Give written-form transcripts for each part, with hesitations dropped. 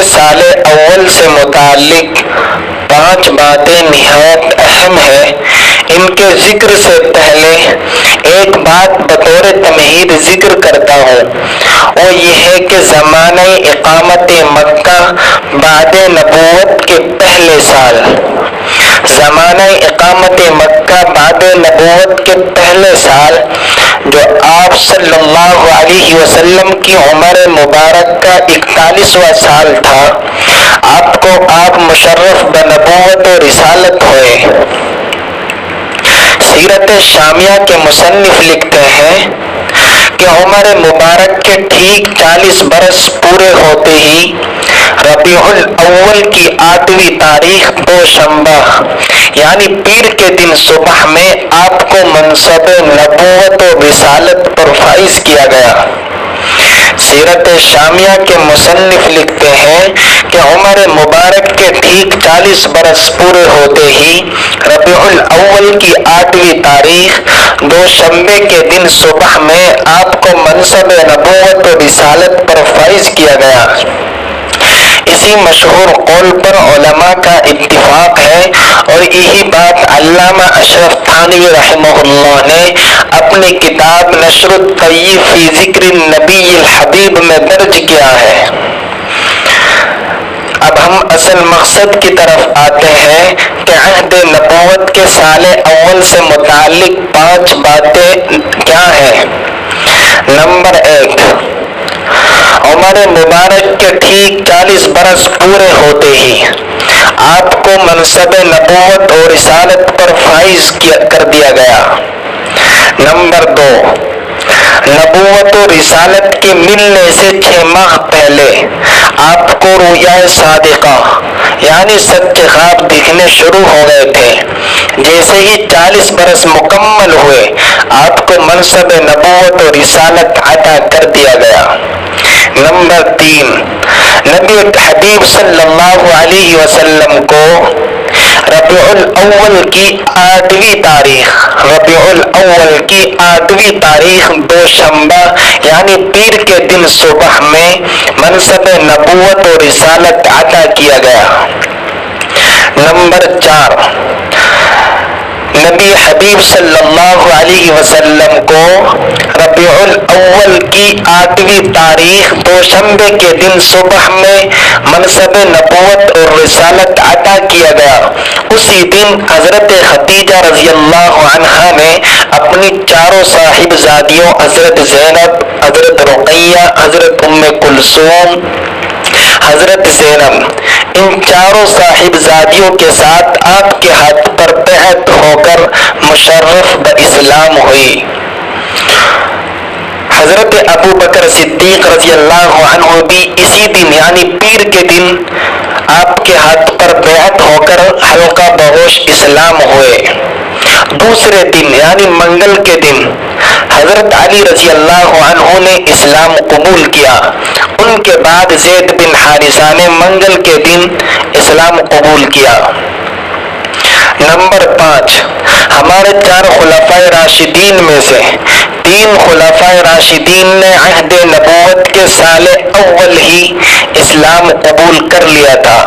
کے سال اول سے متعلق 5 باتیں نہایت اہم ہیں۔ ان کے ذکر سے پہلے ایک بات بطور تمہید ذکر کرتا ہوں، وہ یہ ہے کہ زمانہ اقامت مکہ بعد نبوت کے پہلے سال، زمانہ اقامت مکہ بعد نبوت کے پہلے سال جو آپ صلی اللہ علیہ وسلم کی عمر مبارک کا 41واں سال تھا، آپ کو آپ مشرف بنبوت و رسالت ہوئے۔ سیرت شامیہ کے مصنف لکھتے ہیں کہ عمر مبارک کے ٹھیک 40 برس پورے ہوتے ہی ربیع الاول کی 8ویں تاریخ دوشنبہ یعنی پیر کے دن صبح میں آپ کو منصب نبوت و رسالت پر فائز کیا گیا۔ سیرت شامیہ کے مصنف لکھتے ہیں کہ عمر مبارک کے ٹھیک 40 برس پورے ہوتے ہی ربیع الاول کی 8ویں تاریخ دوشنبے کے دن صبح میں آپ کو منصب نبوت و رسالت پر فائز کیا گیا۔ اسی مشہور قول پر علماء کا اتفاق ہے اور یہی بات علامہ اشرف تھانوی رحمہ اللہ نے اپنی کتاب نشر الطیب فی ذکر النبی الحبیب میں درج کیا ہے۔ اب ہم اصل مقصد کی طرف آتے ہیں کہ عہد نبوت کے سال اول سے متعلق 5 باتیں کیا ہیں۔ نمبر 1، عمر مبارک کے ٹھیک 40 برس پورے ہوتے ہی آپ کو منصب نبوت اور رسالت پر فائز کر دیا گیا۔ نمبر 2، نبوت و رسالت کے ملنے سے 6 ماہ پہلے آپ کو رؤیا صادقہ یعنی سچے خواب دکھنے شروع ہو گئے تھے۔ جیسے ہی 40 برس مکمل ہوئے آپ کو منصب نبوت و رسالت عطا کر دیا گیا۔ نمبر 3، نبی حبیب صلی اللہ علیہ وسلم کو ربیع الاول کی 8ویں تاریخ دوشنبہ یعنی پیر کے دن صبح میں منصب نبوت و رسالت عطا کیا گیا۔ نمبر 4، نبی حبیب صلی اللہ علیہ وسلم کو ربیع الاول کی 8ویں تاریخ دوشنبے کے دن صبح میں منصب نبوت اور رسالت عطا کیا گیا۔ اسی دن حضرت خدیجہ رضی اللہ عنہا نے اپنی 4 صاحبزادیوں حضرت زینب، حضرت رقیہ، حضرت ام کلثوم، حضرت زینب، ان 4 صاحبزادیوں کے ساتھ آپ کے ہاتھ پر بیعت ہو کر مشرف باسلام ہوئی۔ حضرت ابو بکر صدیق رضی اللہ عنہ بھی اسی دن یعنی پیر کے دن آپ کے ہاتھ پر بیعت ہو کر حلقہ بغوش اسلام ہوئے۔ دوسرے دن یعنی منگل کے دن حضرت علی رضی اللہ عنہ نے اسلام قبول کیا۔ ان کے بعد زید بن حارثہ نے منگل کے دن اسلام قبول کیا۔ نمبر 5، ہمارے 4 خلفائے راشدین میں سے 3 خلفائے راشدین نے عہد نبوت کے سال اول ہی اسلام قبول کر لیا تھا۔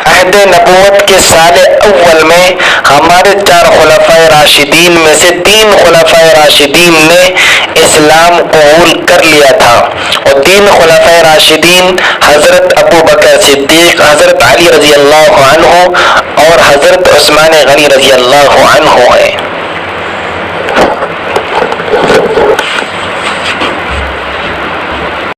عہد نبوت کے سال اول میں ہمارے 4 خلفائے راشدین میں سے 3 خلفائے راشدین نے اسلام قبول کر لیا تھا، اور 3 خلفائے راشدین حضرت ابو بکر صدیق، حضرت علی رضی اللہ عنہ اور حضرت عثمان غنی رضی اللہ عنہ ہیں۔